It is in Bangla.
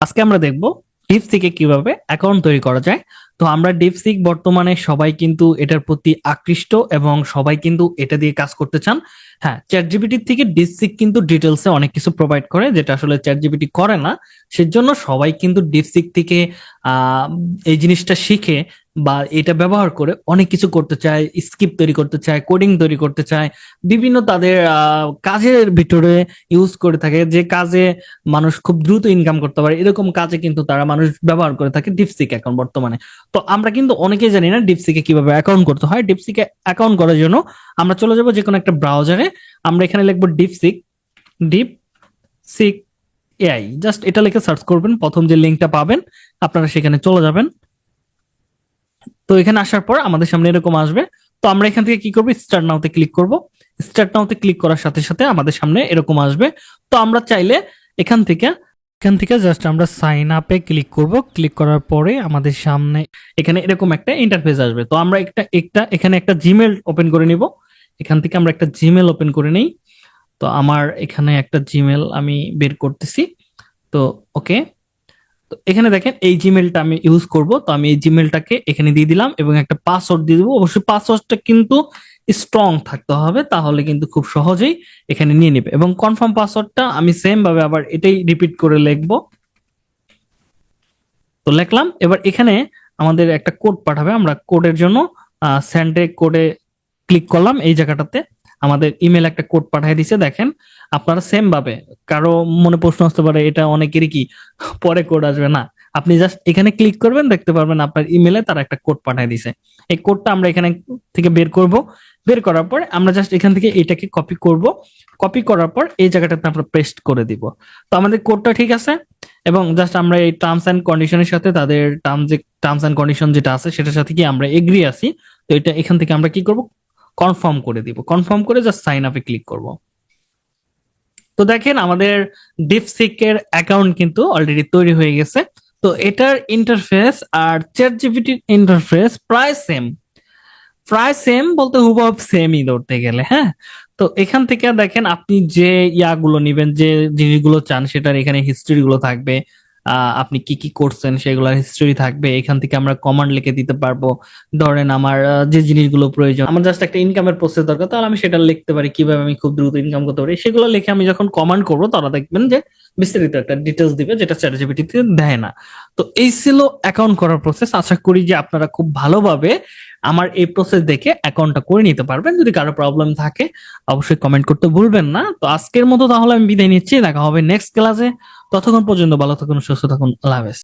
আজকে আমরা দেখব ডিপসিকে কিভাবে অ্যাকাউন্ট তৈরি করা যায়। তো আমরা ডিপসিক বর্তমানে সবাই কিন্তু এটার প্রতি আকৃষ্ট এবং সবাই কিন্তু এটা দিয়ে কাজ করতে চান। হ্যাঁ, চ্যাট জিপিটি থেকে ডিপসিক কিন্তু ডিটেলসে অনেক কিছু প্রোভাইড করে যেটা আসলে চ্যাট জিপিটি করে না। সেজন্য সবাই কিন্তু ডিপসিক থেকে আহ এই জিনিসটা শিখে বা এটা ব্যবহার করে অনেক কিছু করতে চায়, স্ক্রিপ্ট তৈরি করতে চায়, কোডিং তৈরি করতে চায়, বিভিন্ন তাদের কাজের ভিতরে ইউজ করে থাকে, যে কাজে মানুষ খুব দ্রুত ইনকাম করতে পারে এরকম কাজে কিন্তু তারা মানুষ ব্যবহার করে থাকে ডিপসিক এখন বর্তমানে। তো আমরা কিন্তু অনেকেই জানি না ডিপসিকে কিভাবে অ্যাকাউন্ট করতে হয়। ডিপসিকে অ্যাকাউন্ট করার জন্য আমরা চলে যাব যে কোনো একটা ব্রাউজারে। আমরা এখানে লিখবো ডিপসিক, ডিপসিক এআই, জাস্ট এটা লিখে সার্চ করবেন, প্রথম যে লিঙ্কটা পাবেন আপনারা সেখানে চলে যাবেন। তো এখানে আসার পর আমাদের সামনে এরকম আসবে। তো আমরা এখান থেকে কি করবো, স্টার্ট নাওতে ক্লিক করব। স্টার্ট নাওতে ক্লিক করার সাথে সাথে আমাদের সামনে এরকম আসবে। তো আমরা চাইলে এখান থেকে জাস্ট আমরা সাইন আপে ক্লিক করব। ক্লিক করার পরে আমাদের সামনে এখানে এরকম একটা ইন্টারফেস আসবে। তো আমরা এখানে একটা জিমেল ওপেন করে নিব। এখান থেকে আমরা একটা জিমেল ওপেন করে নেই। তো আমার এখানে একটা জিমেল আমি বের করতেছি। তো ওকে, তো এখানে দেখেন এই জিমেলটা আমি ইউজ করব। তো আমি এই জিমেলটাকে এখানে দিয়ে দিলাম এবং একটা পাসওয়ার্ড দিয়ে দেবো। অবশ্যই পাসওয়ার্ডটা কিন্তু স্ট্রং থাকতে হবে, তাহলে কিন্তু খুব সহজেই এখানে নিয়ে নেবে। এবং কনফার্ম পাসওয়ার্ডটা আমি সেম ভাবে আবার এটাই রিপিট করে লিখবো। তো লিখলাম। এবার এখানে আমাদের একটা কোড পাঠাবে, আমরা কোডের জন্য সেন্ডে কোডে ক্লিক করলাম। এই জায়গাটাতে আমাদের ইমেল একটা কোড পাঠিয়ে দিছে। দেখেন আপনারা সেম ভাবে, কারো মনে প্রশ্ন আসতে পারে এটা অনেকেরই কি পরে কোড আসবে না, আপনি জাস্ট এখানে ক্লিক করবেন, দেখতে পারবেন আপনার ইমেলে তারা একটা কোড পাঠিয়ে দিছে। এই কোডটা আমরা এখানে থেকে বের করব। বের করার পর আমরা জাস্ট এখান থেকে এটাকে কপি করব। কপি করার পর এই জায়গাটাতে আমরা পেস্ট করে দিব। তো আমাদের কোডটা ঠিক আছে এবং জাস্ট আমরা এই টার্মস এন্ড কন্ডিশনের সাথে তাদের টার্মস এন্ড কন্ডিশন যেটা আছে সেটার সাথে কি আমরা এগ্রি আছি। তো এটা এখান থেকে আমরা কি করব, কনফার্ম করে দিব। কনফার্ম করে জাস্ট সাইন আপে ক্লিক করব। তো দেখেন আমাদের ডিপসিক এর অ্যাকাউন্ট কিন্তু অলরেডি তৈরি হয়ে গেছে। তো এটার ইন্টারফেস আর চ্যাট জিপিটির ইন্টারফেস প্রায় সেম। প্রায় সেম বলতে হুবহু সেমই ধরতে গেলে, হ্যাঁ। তো এখান থেকে দেখেন আপনি যে ইয়াগুলো নিবেন, যে জিনিসগুলো চান সেটার এখানে হিস্ট্রি গুলো থাকবে। আপনি কি কি করছেন সেগুলোর হিস্ট্রি থাকবে। এখান থেকে আমরা কমান্ড লিখে দিতে পারবো। ধরেন আমার যে জিনিসগুলো প্রয়োজন, আমার জাস্ট একটা ইনকামের প্রসেস দরকার, তাহলে আমি সেটা লিখতে পারি কিভাবে আমি খুব দ্রুত ইনকাম করতে পারি। সেগুলো লিখে আমি যখন কমান্ড করবো তারা দেখবেন যে বিস্তারিত একটা ডিটেলস দিবে, যেটা চ্যাট জিপিটিতে দেয় না। তো এই ছিল অ্যাকাউন্ট করার প্রসেস। আশা করি যে আপনারা খুব ভালোভাবে আমার এই প্রসেস দেখে অ্যাকাউন্টটা করে নিতে পারবেন। যদি কারো প্রবলেম থাকে অবশ্যই কমেন্ট করতে ভুলবেন না। তো আজকের মতো তাহলে আমি বিদায় নিচ্ছি, দেখা হবে নেক্সট ক্লাসে। ততক্ষণ পর্যন্ত ভালো থাকুন, সুস্থ থাকুন, আল্লাহ হাফেজ।